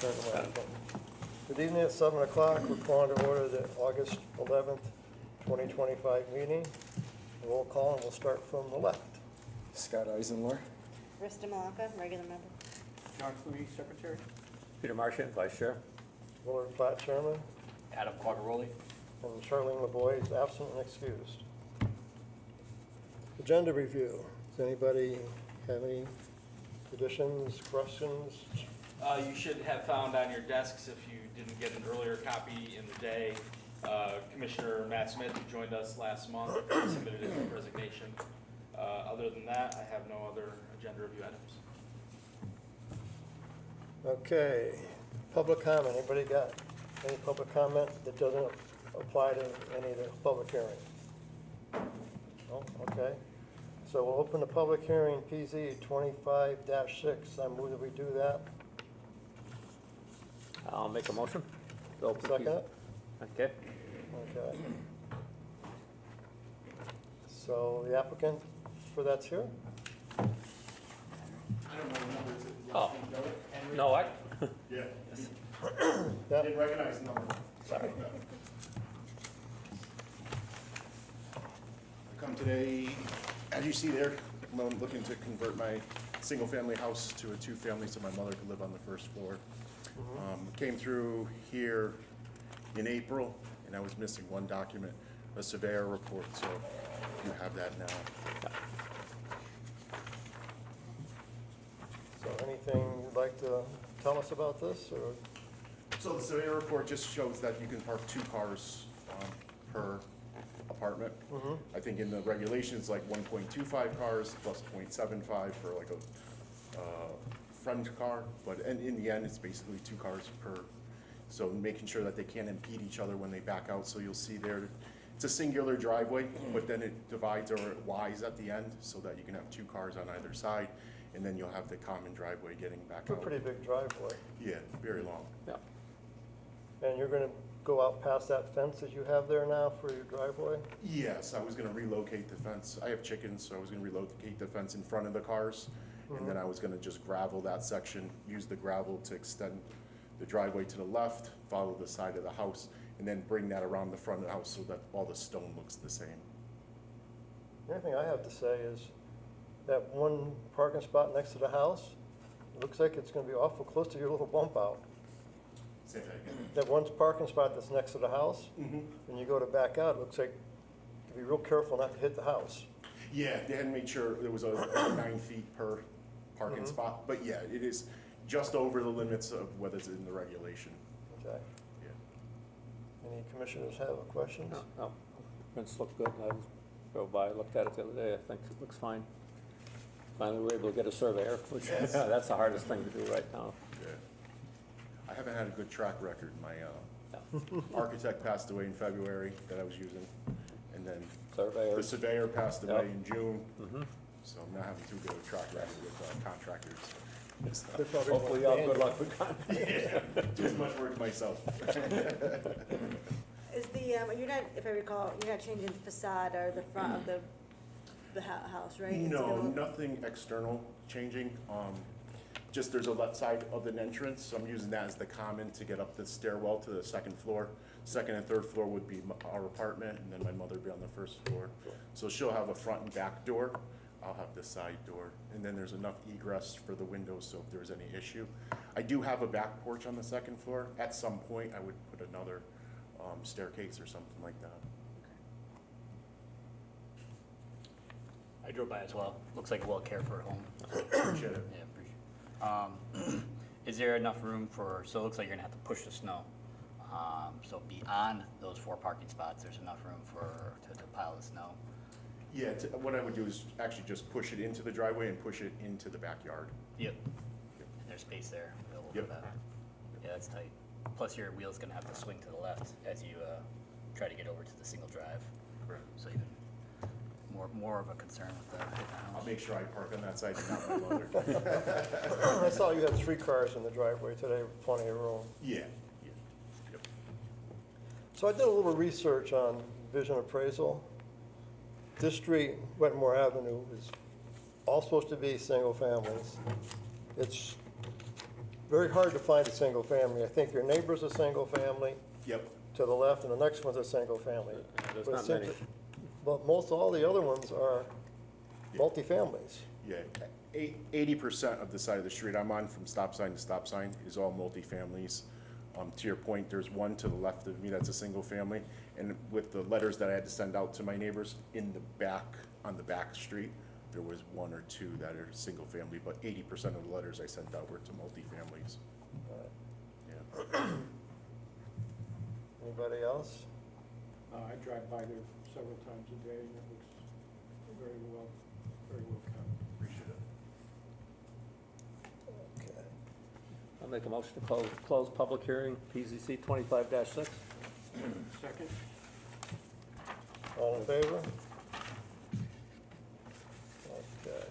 turn the microphone. Good evening at 7 o'clock. We're calling to order the August 11th, 2025 meeting. Roll call, and we'll start from the left. Scott Eisenlohr. Rista Malaka, regular member. John Clooney, Secretary. Peter Martian, Vice Chair. Willard Platt, Chairman, Adam Quagliaroli. and Charlene LeBoy is absent and excused. Agenda review. Does anybody have any additions, questions? You should have found on your desks, if you didn't get an earlier copy in the day, Commissioner Matt Smith, who joined us last month, submitted his resignation. Other than that, I have no other agenda review items. Okay, public comment. Anybody got any public comment that doesn't apply to any of the public hearing? No? Okay. So we'll open the public hearing, PZ 25-6. I move that we do that. I'll make a motion. to open Second it? Okay. Okay. So the applicant for that's here? I don't know the numbers. Oh. Henry? No, I, Yeah. Yeah. Didn't recognize the number. sorry. I come today, as you see there, I'm looking to convert my single-family house to a two-family so my mother could live on the first floor. Came through here in April, and I was missing one document, a surveyor report, so you have that now. So anything you'd like to tell us about this, or? So the surveyor report just shows that you can park 2 cars per apartment. I think in the regulations, like 1.25 cars plus 0.75 for like a friend car, but in the end, it's basically 2 cars per. So making sure that they can't impede each other when they back out. So you'll see there, it's a singular driveway, but then it divides or it Ys at the end so that you can have 2 cars on either side, and then you'll have the common driveway getting back It's a out. pretty big driveway. Yeah, very long. Yeah. And you're gonna go out past that fence that you have there now for your driveway? Yes, I was gonna relocate the fence. I have chickens, so I was gonna relocate the fence in front of the cars. And then I was gonna just gravel that section, use the gravel to extend the driveway to the left, follow the side of the house, and then bring that around the front of the house so that all the stone looks the same. The only thing I have to say is that one parking spot next to the house, it looks like it's gonna be awful close to your little bump out. Say that again. That one parking spot that's next to the house, when you go to back out, it looks like you be real careful not to hit the house. Yeah, they had to make sure there was a 9 feet per parking spot, but yeah, it is just over the limits of what is in the regulation. Okay. Yeah. Any commissioners have questions? No, prints look good. I drove by, looked at it the other day. I think it looks fine. Finally, we were able to get a surveyor, which, Yes. that's the hardest thing to do right now. Yeah. I haven't had a good track record. My architect passed away in February that I was using, and then Surveyor. the surveyor passed away Yep. in June, so I'm not having too good a track record with contractors. They're probably Hopefully, more I'll have good dangerous. luck with contractors. Yeah, do as much work myself. Is the, you're not, if I recall, you're not changing the facade or the front of the house, right? It's No, gonna- nothing external changing. Just there's a left side of an entrance, so I'm using that as the common to get up the stairwell to the second floor. Second and third floor would be our apartment, and then my mother would be on the first floor. So she'll have a front and back door. I'll have the side door, and then there's enough egress for the windows, so if there's any issue. I do have a back porch on the second floor. At some point, I would put another staircase or something like that. I drove by as well. Looks like a well cared for home. Appreciate it. Yeah, appreciate. Is there enough room for? So it looks like you're gonna have to push the snow. So beyond those 4 parking spots, there's enough room for to pile the snow. Yeah, what I would do is actually just push it into the driveway and push it into the backyard. Yep. And there's space there available Yep. for that. Yeah, that's tight. Plus your wheel's gonna have to swing to the left as you try to get over to the single drive. Correct. So even more of a concern with the house. I'll make sure I park on that side and not my mother. I saw you had 3 cars in the driveway today, with plenty of room. Yeah, yeah, yep. So I did a little research on vision appraisal. This street, Wetmore Avenue, is all supposed to be single families. It's very hard to find a single family. I think your neighbor's a single family Yep. to the left, and the next one's a single family. There's But it not seems many. that- But most all the other ones are multifamilies. Yeah, 80% of the side of the street I'm on, from stop sign to stop sign, is all multifamilies. To your point, there's one to the left of me that's a single family, and with the letters that I had to send out to my neighbors in the back, on the back street, there was one or two that are single family, but 80% of the letters I sent out were to multifamilies. Yeah. Anybody else? I drive by there several times a day, and it looks very well kept. Appreciate it. Okay. I'll make a motion to close public hearing, PZC 25-6. Second? All in favor? Okay.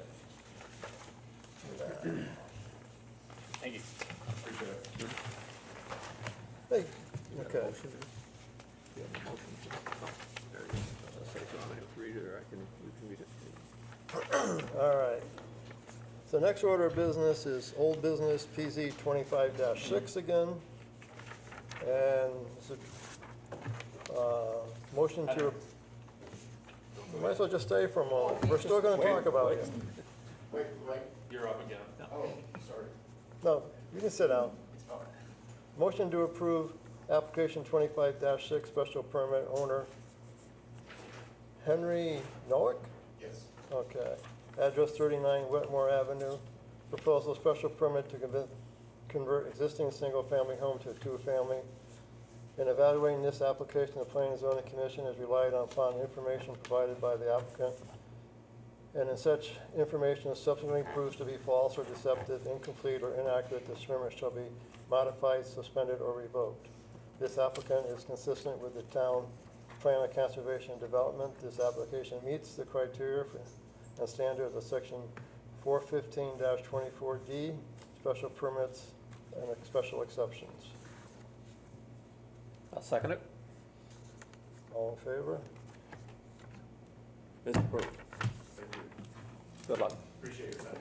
Thank you. Appreciate it. Hey, okay. Motion. Do you have a motion? Oh, there it is. I'll say if you want me to read it, or you can read it. All right. So next order of business is old business PZ 25-6 again. And it's a motion to, you might as well just stay for a moment. We're still gonna talk about it. Wait, You're up again. oh, sorry. No, you can sit down. Motion to approve application 25-6, special permit owner Henry Noack? Yes. Okay. Address 39 Wetmore Avenue. Proposal special permit to convert existing single-family home to a two-family. In evaluating this application, the Planning and Zoning Commission has relied upon information provided by the applicant. And in such information as subsequently proves to be false or deceptive, incomplete, or inaccurate, this permit shall be modified, suspended, or revoked. This applicant is consistent with the town plan of conservation and development. This application meets the criteria and standards of section 415-24D, special permits and special exceptions. I'll second it. All in favor? It's approved. Good luck. Appreciate your time.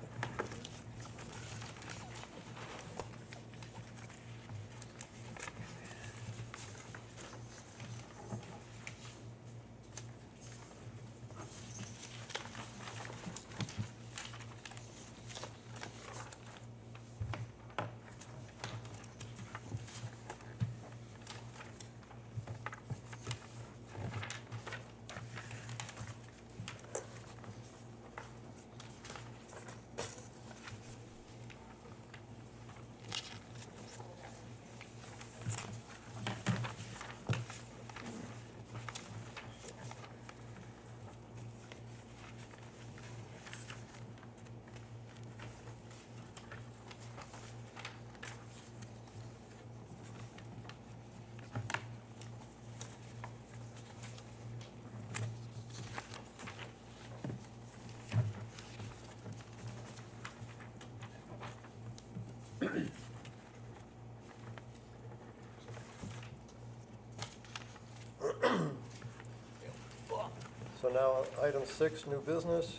So now, item 6, new business.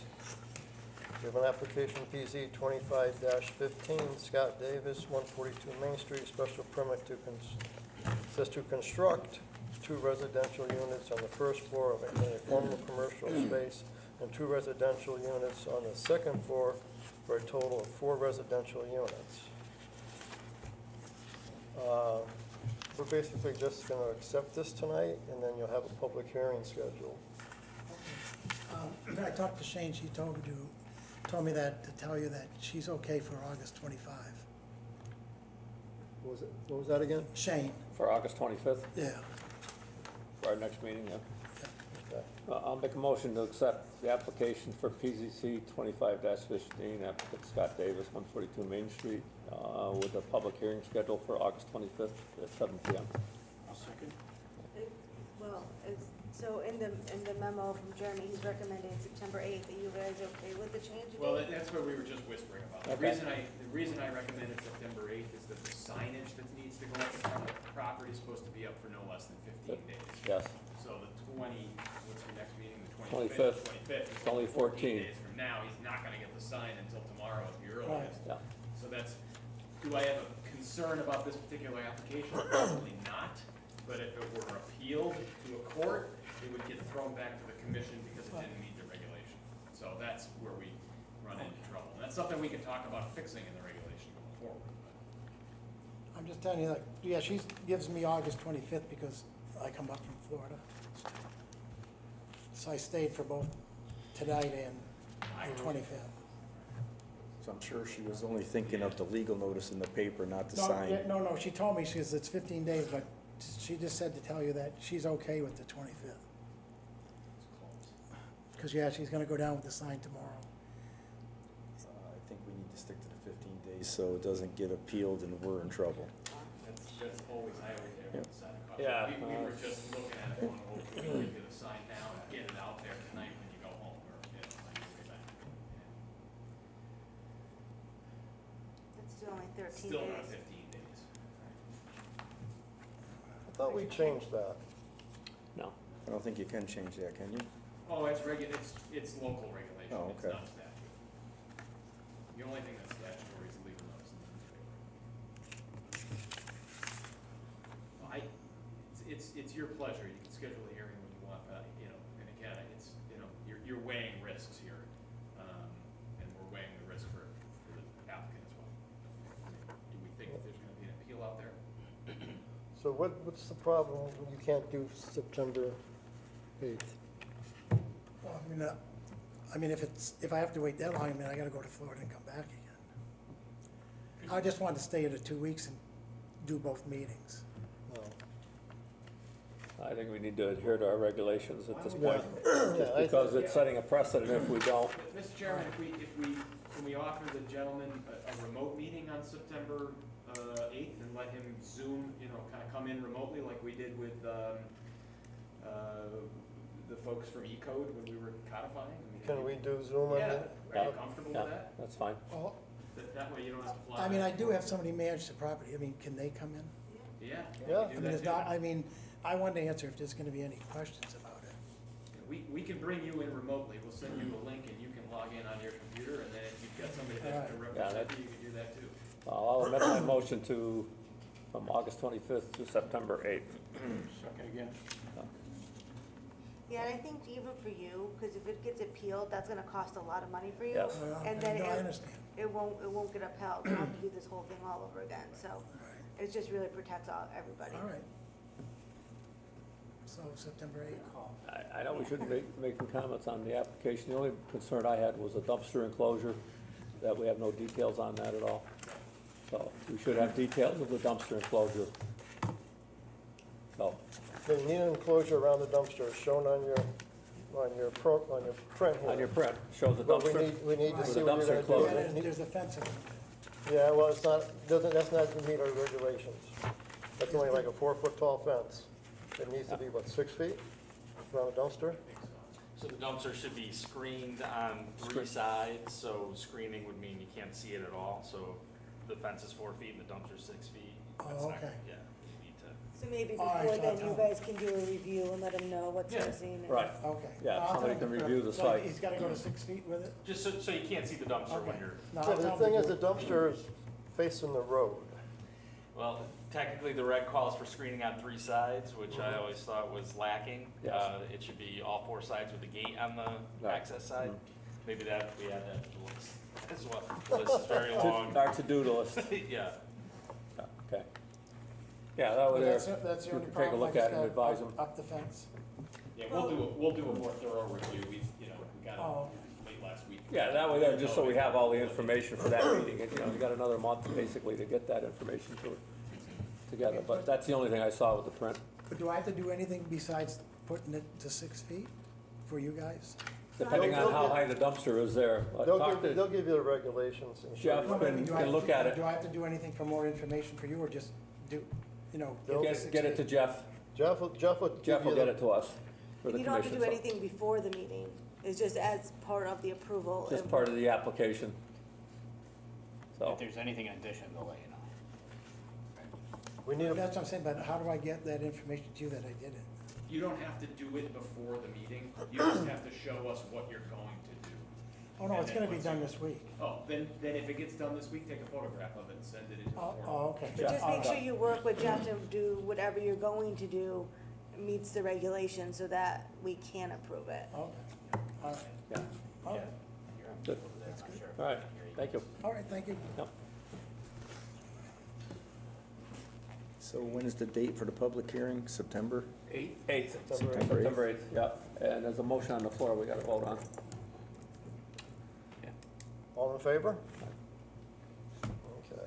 We have an application PZ 25-15, Scott Davis, 142 Main Street, special permit says to construct 2 residential units on the first floor of a formal commercial space and 2 residential units on the second floor for a total of 4 residential units. We're basically just going to accept this tonight, and then you'll have a public hearing scheduled. I talked to Shane, she told me that, to tell you that she's okay for August 25. What was that again? Shane, For August 25th, yeah. for our next meeting, yeah. Okay. I'll make a motion to accept the application for PZC 25-15, applicant Scott Davis, 142 Main Street, with a public hearing scheduled for August 25th at 7 PM. I'll second. Well, so in the memo from Jeremy, he's recommending September 8th. Are you guys okay with the change of Well, date? that's what we were just whispering about. Okay. The reason I recommended September 8th is that the signage that needs to go up in front of the property is supposed to be up for no less than 15 days. Yes, So the what's the next meeting, the 25th. 25th. It's only 14. days from now, he's not gonna get the sign until tomorrow at the earliest. yeah. So that's, do I have a concern about this particular application? Probably not, but if it were appealed to a court, it would get thrown back to the commission because it didn't meet the regulation. So that's where we run into trouble. And that's something we can talk about fixing in the regulation going forward. I'm just telling you, like, yeah, she gives me August 25th because I come up from Florida. So I stayed for both tonight and the 25th. So I'm sure she was only thinking of the legal notice in the paper, not the No, sign. yeah, no, she told me, she says it's 15 days, but she just said to tell you that she's okay with the 25th. Because, yeah, she's gonna go down with the sign tomorrow. I think we need to stick to the 15 days so it doesn't get appealed and we're in trouble. That's always, I always have Yep. on the side of caution. Yeah, We were just looking at it, going, oh, we can get a sign now and get it out there tonight when you go home, or, you know, on your way back. It's still only 13 Still not days. 15 days. I thought we changed that. No. I don't think you can change that, can you? Oh, it's it's local regulation, Oh, it's okay. not statute. The only thing that's statutory is legal notice in the newspaper. It's your pleasure, you can schedule a hearing when you want, you know, and again, it's, you know, you're weighing risks here. And we're weighing the risk for the applicant as well. Do we think that there's gonna be an appeal out there? So what's the problem when you can't do September 8th? Well, I mean, if I have to wait that long, I mean, I gotta go to Florida and come back again. I just wanted to stay in the 2 weeks and do both meetings. No. I think we need to adhere to our regulations at this Yeah. point, Yeah, I because think- it's setting a precedent if we don't. Mr. Chairman, can we offer the gentleman a remote meeting on September 8th and let him Zoom, you know, kind of come in remotely like we did with the folks from E-Code when we were codifying? I mean, Can we do Zoom on Yeah, that? are you comfortable Yeah, with that? that's fine. Well, That way you don't have to fly. I mean, I back. do have somebody manage the property. I mean, can they come in? Yeah. Yeah. we I can do mean, that it's too. not, I mean, I wanted to answer if there's gonna be any questions about it. We can bring you in remotely, we'll send you a link and you can log in on your computer, and then if you've got somebody that's gonna Yeah, represent that- you, you can do that too. I'll amend my motion from August 25th to September 8th. Second again. Yeah, and I think even for you, because if it gets appealed, that's gonna cost a lot of money for you. Yes. Well, And then no, I it, understand. it won't get upheld, we'll have to do this whole thing all over again, so Right. it just really protects everybody. All right. So September 8th. I know we shouldn't be making comments on the application. The only concern I had was a dumpster enclosure, that we have no details on that at all. So we should have details of the dumpster enclosure. So, Okay, you need an enclosure around the dumpster shown on your print here. on your print, shows the But we dumpster. need to Right. see With what the you're dumpster gonna enclosure. do. Yeah, there's a fence around it. Yeah, well, it's not, that's not gonna meet our regulations. That's only like a 4-foot tall fence. It needs to be, what, 6 feet around the dumpster? So the dumpster should be screened on three sides, so screening would mean you can't see it at all. So the fence is 4 feet and the dumpster's 6 feet. Oh, That's not- okay. Yeah, you need to. So maybe All right, before so then, I'll you tell guys can do a review and let him know what's Yeah. missing. and- Right. Okay. Yeah, No, I'll somebody tell can him to review the so site. He's gotta go to 6 feet with it? Just so you can't see the dumpster when Okay. you're, No, Yeah, I'll the tell him thing to is, do the it. dumpster is facing the road. well, technically the reg calls for screening on 3 sides, which I always thought was lacking. Yes. It should be all 4 sides with the gate on the Right. access side. Maybe we add that to the list as well. The list is very long. Our to-do list. Yeah. Okay. Yeah, that was That's, there. that's the You only can take a problem. look I just at it and gotta advise him. Up the fence. Yeah, we'll do a more thorough review, we got Oh, it late last week. Yeah, that way there, just so we have all the information for that meeting. And, you know, we got another month basically to get that information together. But that's the only thing I saw with the print. But do I have to do anything besides putting it to 6 feet for you guys? Depending on how high the dumpster is there. Talk to They'll give you the regulations and show Jeff. you. No, but I mean, do I can have to- look at it. Do I have to do anything for more information for you, or just do, you know? They'll give me Get 6 get it to feet? Jeff. Jeff will give Jeff will you get the, it to us for the You don't have to commission. do so- anything before the meeting, it's just as part of the approval. Just and- part of the application. So, If there's anything in addition, they'll let you know. we need, That's what I'm saying, but how do I get that information to you that I did it? You don't have to do it before the meeting, you just have to show us what you're going to do. Oh, no, And it's then gonna be once done you- this week. Oh, then if it gets done this week, take a photograph of it and send it into the Oh, form. oh, okay. But just All make sure right. you work with Jeff to do whatever you're going to do meets the regulations so that we can approve it. Okay, all right, Yeah, all right, good. All right, thank you. all right, thank you. Yep. So when is the date for the public hearing? September? Eighth. September September 8th, yeah. And there's a motion on the floor we gotta vote on. All in favor? Okay.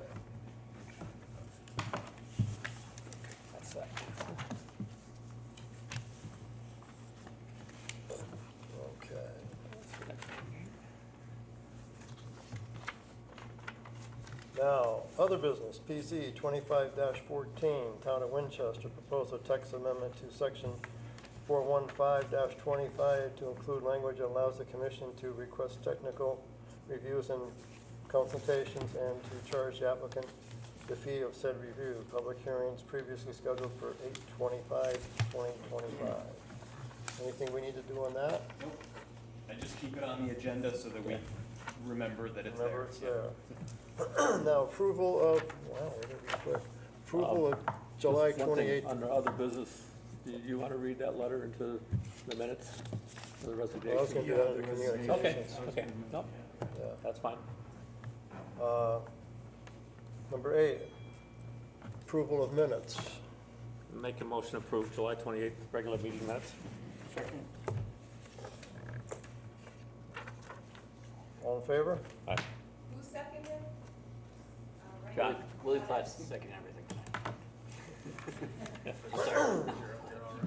That's that. Okay. Now, other business, PZ 25-14, Town of Winchester, proposal text amendment to section 415-25 to include language that allows the commission to request technical reviews and consultations and to charge the applicant the fee of said review. Public hearings previously scheduled for 8/25/2025. Anything we need to do on that? Nope. I just keep it on the agenda so that we remember that it's there. Remember, it's Yeah. there. Now, approval of, wow, we're gonna be quick. Approval of July Just one thing 28th. Under other business, do you wanna read that letter into the minutes, the I was resignation? gonna do that under communications. Okay, okay, no, Yeah. that's fine. Number 8, approval of minutes. Make a motion to approve July 28th, regular meeting minutes. All in favor? Aye. Who seconded? John? Willie Platt's second everything.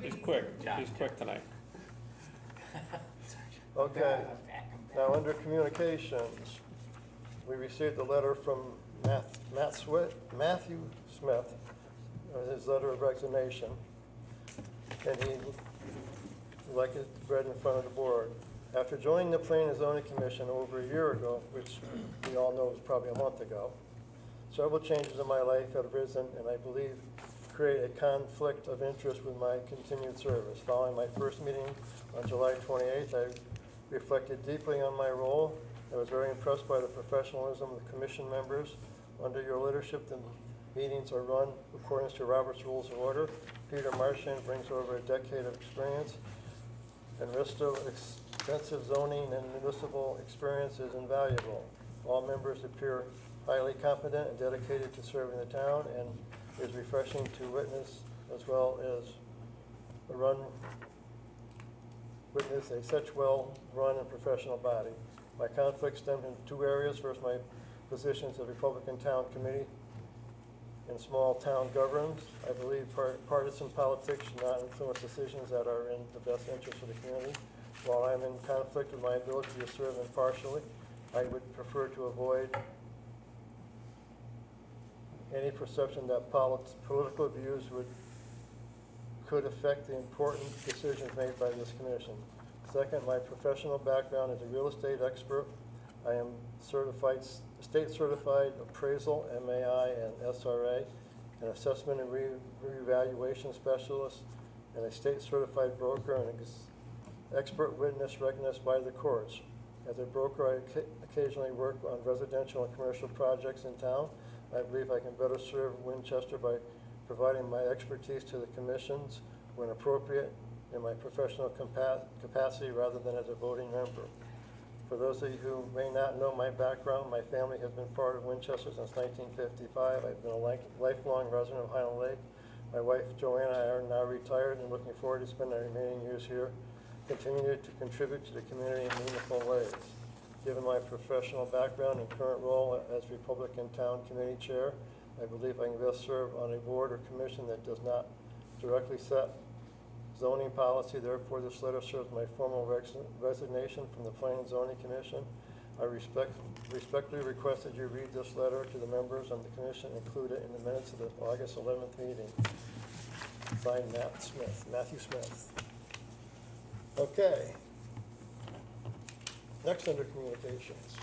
He's quick, he's quick tonight. Okay. Now, under communications, we received a letter from Matthew Smith, his letter of resignation, and he would like it read in front of the board. After joining the Planning and Zoning Commission over a year ago, which we all know was probably a month ago, several changes in my life have arisen and I believe create a conflict of interest with my continued service. Following my first meeting on July 28th, I reflected deeply on my role. I was very impressed by the professionalism of the commission members. Under your leadership, the meetings are run according to Robert's Rules of Order. Peter Marchand brings over a decade of experience, and Risto extensive zoning and municipal experience is invaluable. All members appear highly competent and dedicated to serving the town, and it is refreshing to witness as well as witness a such well-run and professional body. My conflicts stem in 2 areas. First, my positions as Republican Town Committee in small town governments. I believe partisan politics should not influence decisions that are in the best interest of the community. While I am in conflict with my ability to serve impartially, I would prefer to avoid any perception that political views could affect the important decisions made by this commission. Second, my professional background as a real estate expert. I am state certified appraisal, MAI and SRA, an assessment and reevaluation specialist, and a state certified broker and expert witness recognized by the courts. As a broker, I occasionally work on residential and commercial projects in town. I believe I can better serve Winchester by providing my expertise to the commissions when appropriate in my professional capacity rather than as a voting member. For those of you who may not know my background, my family has been part of Winchester since 1955. I've been a lifelong resident of Highland Lake. My wife Joanna and I are now retired and looking forward to spending our remaining years here, continuing to contribute to the community in meaningful ways. Given my professional background and current role as Republican Town Committee Chair, I believe I can best serve on a board or commission that does not directly set zoning policy. Therefore, this letter serves my formal resignation from the Planning and Zoning Commission. I respectfully request that you read this letter to the members of the commission and include it in the minutes of the August 11th meeting. Signed, Matthew Smith. Okay. Next under communications.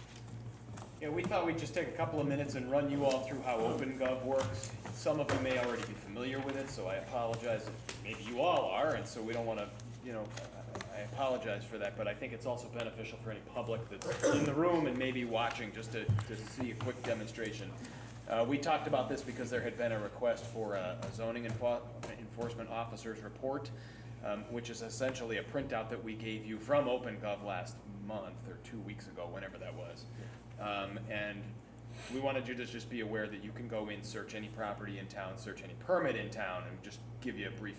Yeah, we thought we'd just take a couple of minutes and run you all through how OpenGov works. some of you may already be familiar with it, so I apologize if maybe you all are, and so we don't wanna, I apologize for that, but I think it's also beneficial for any public that's in the room and maybe watching, just to see a quick demonstration. We talked about this because there had been a request for a zoning enforcement officer's report, which is essentially a printout that we gave you from OpenGov last month, or 2 weeks ago, whenever that was. And we wanted you to just be aware that you can go in, search any property in town, search any permit in town, and just give you a brief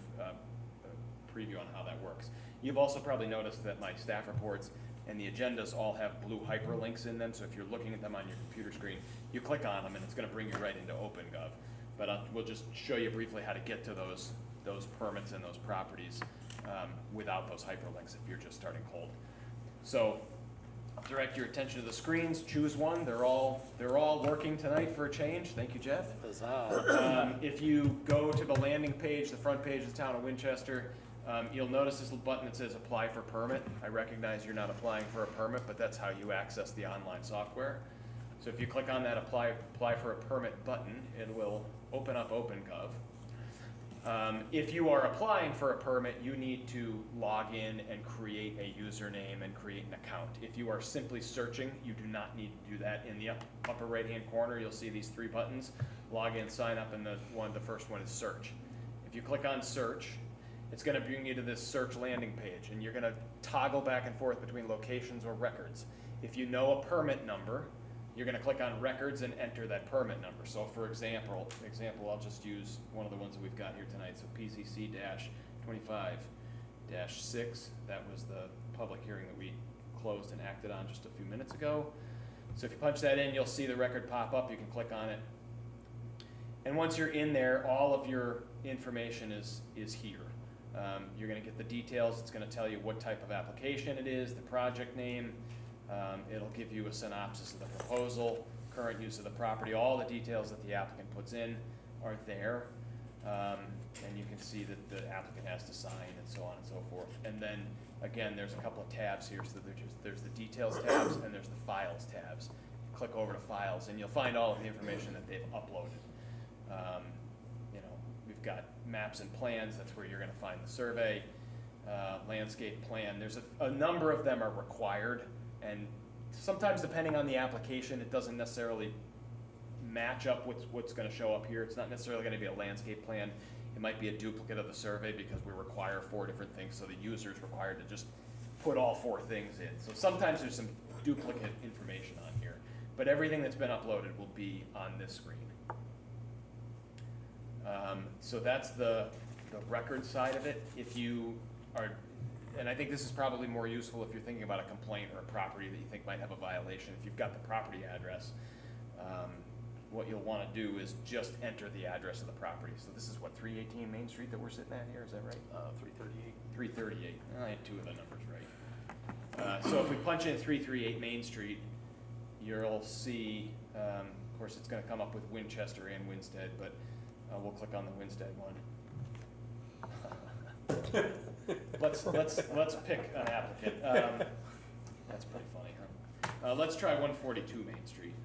preview on how that works. You've also probably noticed that my staff reports and the agendas all have blue hyperlinks in them, so if you're looking at them on your computer screen, you click on them and it's gonna bring you right into OpenGov. But we'll just show you briefly how to get to those permits and those properties without those hyperlinks if you're just starting cold. So I'll direct your attention to the screens, choose one. They're all working tonight for a change. Thank you, Jeff. If you go to the landing page, the front page of the town of Winchester, you'll notice this little button that says apply for permit. I recognize you're not applying for a permit, but that's how you access the online software. So if you click on that apply for a permit button, it will open up OpenGov. If you are applying for a permit, you need to log in and create a username and create an account. If you are simply searching, you do not need to do that. In the upper right-hand corner, you'll see these 3 buttons: log in, sign up, and the first one is search. If you click on search, it's going to bring you to this search landing page, and you're going to toggle back and forth between locations or records. If you know a permit number, you're going to click on records and enter that permit number. So for example, I'll just use one of the ones that we've got here tonight. So PCC-25-6, that was the public hearing that we closed and acted on just a few minutes ago. So if you punch that in, you'll see the record pop up. You can click on it. And once you're in there, all of your information is here. You're going to get the details. It's going to tell you what type of application it is, the project name. It'll give you a synopsis of the proposal, current use of the property. All the details that the applicant puts in are there. And you can see that the applicant has to sign and so on and so forth. And then, again, there's a couple of tabs here. So there's the details tabs and there's the files tabs. Click over to files and you'll find all of the information that they've uploaded. We've got maps and plans. That's where you're going to find the survey, landscape plan. There's a number of them are required. And sometimes, depending on the application, it doesn't necessarily match up with what's going to show up here. It's not necessarily going to be a landscape plan. It might be a duplicate of the survey because we require 4 different things, so the user is required to just put all 4 things in. So sometimes there's some duplicate information on here, but everything that's been uploaded will be on this screen. So that's the record side of it. If you are, and I think this is probably more useful if you're thinking about a complaint or a property that you think might have a violation. If you've got the property address, what you'll want to do is just enter the address of the property. So this is what, 318 Main Street that we're sitting at here, is that right? 338. 338, I had 2 of the numbers right. So if we punch in 338 Main Street, you'll see, of course it's going to come up with Winchester and Winstead, but we'll click on the Winstead one. Let's pick an applicant. That's pretty funny, huh? Let's try 142 Main Street.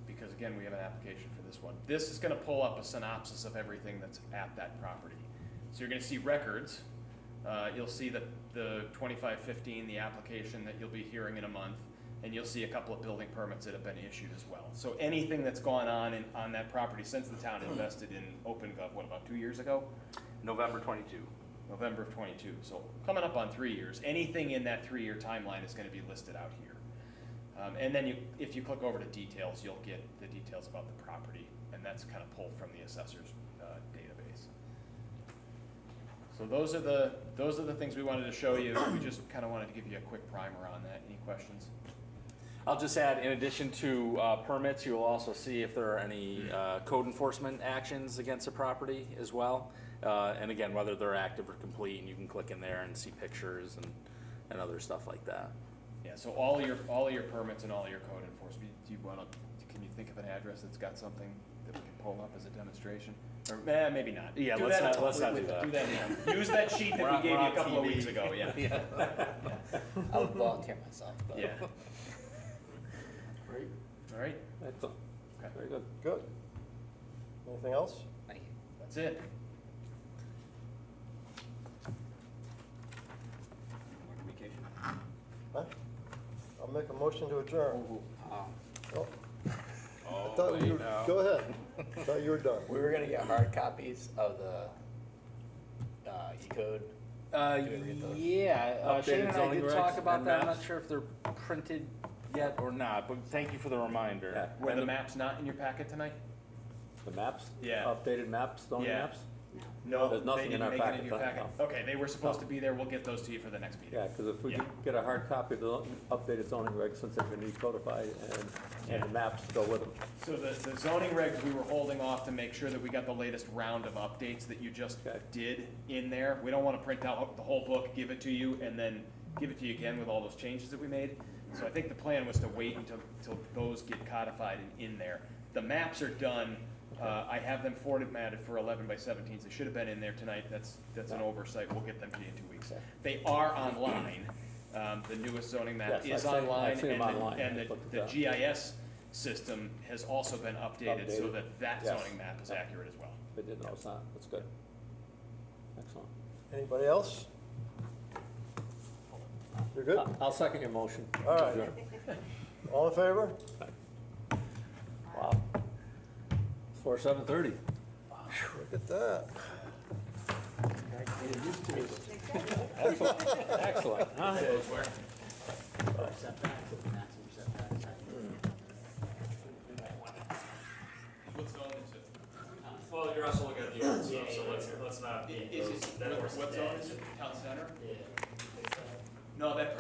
Because again, we have an application for this one. This is going to pull up a synopsis of everything that's at that property. So you're going to see records. You'll see that the 2515, the application that you'll be hearing in a month, and you'll see a couple of building permits that have been issued as well. So anything that's gone on on that property since the town invested in OpenGov, what, about 2 years ago? November 22. November of 22. So coming up on 3 years. Anything in that 3-year timeline is going to be listed out here. And then if you click over to details, you'll get the details about the property, and that's kind of pulled from the assessor's database. So those are the things we wanted to show you. We just kind of wanted to give you a quick primer on that. Any questions? I'll just add, in addition to permits, you will also see if there are any code enforcement actions against a property as well. And again, whether they're active or complete, and you can click in there and see pictures and other stuff like that. Yeah, so all your permits and all your code enforcement, can you think of an address that's got something that we can pull up as a demonstration? Or maybe not. Yeah, let's not do that. Do that now. Use that sheet that we gave you a couple of weeks ago, yeah. I would volunteer myself, but. Yeah. Great. All right, Excellent. Okay. Very good. Good. Anything else? Thank you. That's it. More communication? Huh? I'll make a motion to adjourn. Oh, I thought you, go ahead. I thought you were done. We were gonna get hard copies of the, E-code. Do we ever get those? Yeah, Updated Shane and I zoning did regs talk about and that. I'm maps? not sure if they're printed yet or not, but thank you for the reminder. Yeah. Were And the maps not in your packet tonight? The maps? Yeah. Updated maps, zoning Yeah. maps? No, There's nothing they in didn't our make it packet in your tonight, packet. no. Okay, they were supposed No. to be there. We'll get those to you for the next meeting. Yeah, because if we Yeah. could get a hard copy of the updated zoning regs, since they've been codified, and the maps to go with them. So the zoning regs, we were holding off to make sure that we got the latest round of updates that you just Okay. did in there. We don't wanna print out the whole book, give it to you, and then give it to you again with all those changes that we made. So I think the plan was to wait until those get codified and in there. The maps are done. I have them formatted for 11 by 17s. They should have been in there tonight. That's an oversight. We'll get them to you in 2 weeks. They are online. The newest zoning map Yes, is I've seen- online. I've seen them and the- online. And I've looked the at that. GIS system has also been updated so Updated. that Yes. zoning map is accurate as well. They did notice that, that's good. Excellent. Anybody else? You're good? I'll second your motion. All right. All in favor? Wow. 4:30. Look at that. Excellent, excellent, huh? What zone is it? Well, you're also looking at the old stuff, so let's not be. What zone is it? Town center? No, that